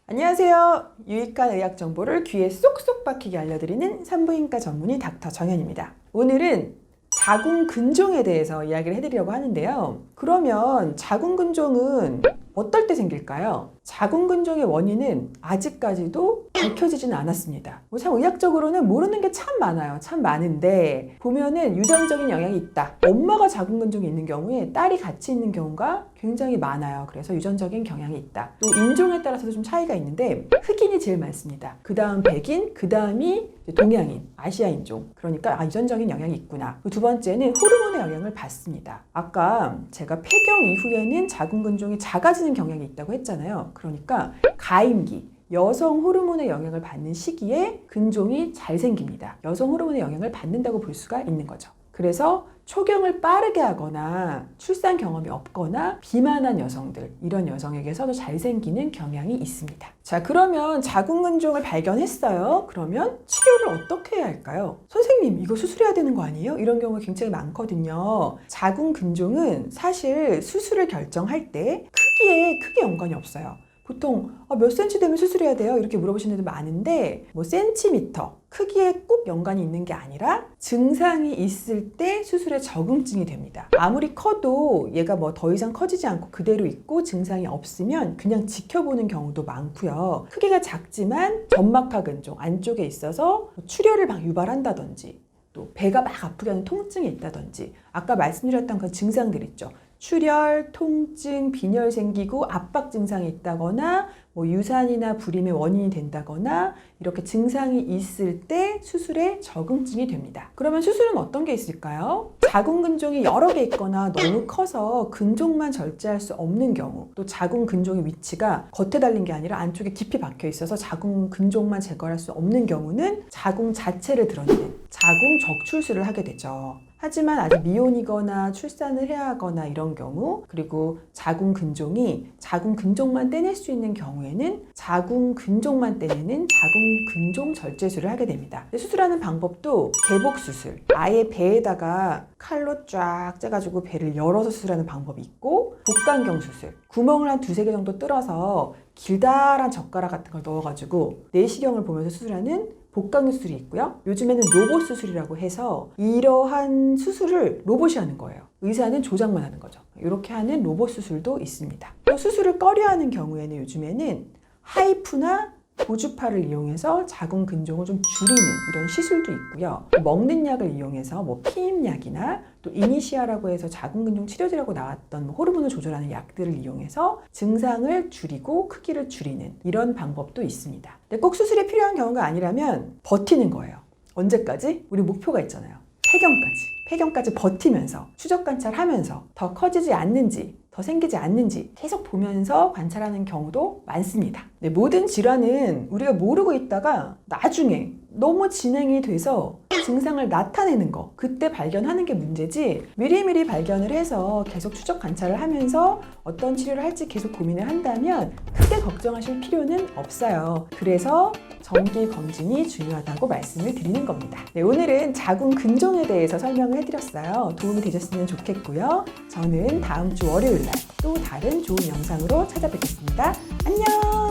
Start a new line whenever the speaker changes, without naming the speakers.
안녕하세요. 유익한 의학 정보를 귀에 쏙쏙 박히게 알려드리는 산부인과 전문의 닥터 정현입니다. 오늘은 자궁근종에 대해서 이야기를 해드리려고 하는데요. 그러면 자궁근종은 어떨 때 생길까요? 자궁근종의 원인은 아직까지도 밝혀지지는 않았습니다. 참 의학적으로는 모르는 게 참 많아요. 참 많은데 보면은 유전적인 영향이 있다. 엄마가 자궁근종이 있는 경우에 딸이 같이 있는 경우가 굉장히 많아요. 그래서 유전적인 경향이 있다. 또 인종에 따라서도 좀 차이가 있는데 흑인이 제일 많습니다. 그 다음 백인, 그 다음이 동양인, 아시아인종. 그러니까 유전적인 영향이 있구나. 두 번째는 호르몬의 영향을 받습니다. 아까 제가 폐경 이후에는 자궁근종이 작아지는 경향이 있다고 했잖아요. 그러니까 가임기, 여성 호르몬의 영향을 받는 시기에 근종이 잘 생깁니다. 여성 호르몬의 영향을 받는다고 볼 수가 있는 거죠. 그래서 초경을 빠르게 하거나 출산 경험이 없거나 비만한 여성들, 이런 여성에게서도 잘 생기는 경향이 있습니다. 자, 그러면 자궁근종을 발견했어요. 그러면 치료를 어떻게 해야 할까요? 선생님, 이거 수술해야 되는 거 아니에요? 이런 경우가 굉장히 많거든요. 자궁근종은 사실 수술을 결정할 때 크기에 크게 연관이 없어요. 보통 몇 센치 되면 수술해야 돼요? 이렇게 물어보시는 분들 많은데 센티미터, 크기에 꼭 연관이 있는 게 아니라 증상이 있을 때 수술에 적응증이 됩니다. 아무리 커도 얘가 더 이상 커지지 않고 그대로 있고 증상이 없으면 그냥 지켜보는 경우도 많고요. 크기가 작지만 점막하 근종 안쪽에 있어서 출혈을 막 유발한다든지 또 배가 막 아프게 하는 통증이 있다든지 아까 말씀드렸던 그 증상들 있죠. 출혈, 통증, 빈혈 생기고 압박 증상이 있다거나 유산이나 불임의 원인이 된다거나 이렇게 증상이 있을 때 수술에 적응증이 됩니다. 그러면 수술은 어떤 게 있을까요? 자궁근종이 여러 개 있거나 너무 커서 근종만 절제할 수 없는 경우, 또 자궁근종의 위치가 겉에 달린 게 아니라 안쪽에 깊이 박혀 있어서 자궁근종만 제거할 수 없는 경우는 자궁 자체를 드러내는 자궁 적출술을 하게 되죠. 하지만 아직 미혼이거나 출산을 해야 하거나 이런 경우, 그리고 자궁근종이 자궁근종만 떼낼 수 있는 경우에는 자궁근종만 떼내는 자궁근종 절제술을 하게 됩니다. 수술하는 방법도 개복수술, 아예 배에다가 칼로 쫙 째가지고 배를 열어서 수술하는 방법이 있고, 복강경 수술, 구멍을 한 2-3개 정도 뚫어서 길다란 젓가락 같은 걸 넣어가지고 내시경을 보면서 수술하는 복강경 수술이 있고요. 요즘에는 로봇 수술이라고 해서 이러한 수술을 로봇이 하는 거예요. 의사는 조작만 하는 거죠. 이렇게 하는 로봇 수술도 있습니다. 또 수술을 꺼려하는 경우에는 요즘에는 하이프나 고주파를 이용해서 자궁근종을 좀 줄이는 이런 시술도 있고요. 먹는 약을 이용해서 피임약이나 또 이니시아라고 해서 자궁근종 치료제라고 나왔던 호르몬을 조절하는 약들을 이용해서 증상을 줄이고 크기를 줄이는 이런 방법도 있습니다. 근데 꼭 수술이 필요한 경우가 아니라면 버티는 거예요. 언제까지? 우리 목표가 있잖아요. 폐경까지 버티면서 추적 관찰하면서 더 커지지 않는지 더 생기지 않는지 계속 보면서 관찰하는 경우도 많습니다. 네, 모든 질환은 우리가 모르고 있다가 나중에 너무 진행이 돼서 증상을 나타내는 거, 그때 발견하는 게 문제지, 미리미리 발견을 해서 계속 추적 관찰을 하면서 어떤 치료를 할지 계속 고민을 한다면 크게 걱정하실 필요는 없어요. 그래서 정기 검진이 중요하다고 말씀을 드리는 겁니다. 네, 오늘은 자궁근종에 대해서 설명을 해드렸어요. 도움이 되셨으면 좋겠고요. 저는 다음 주 월요일 날 또 다른 좋은 영상으로 찾아뵙겠습니다. 안녕!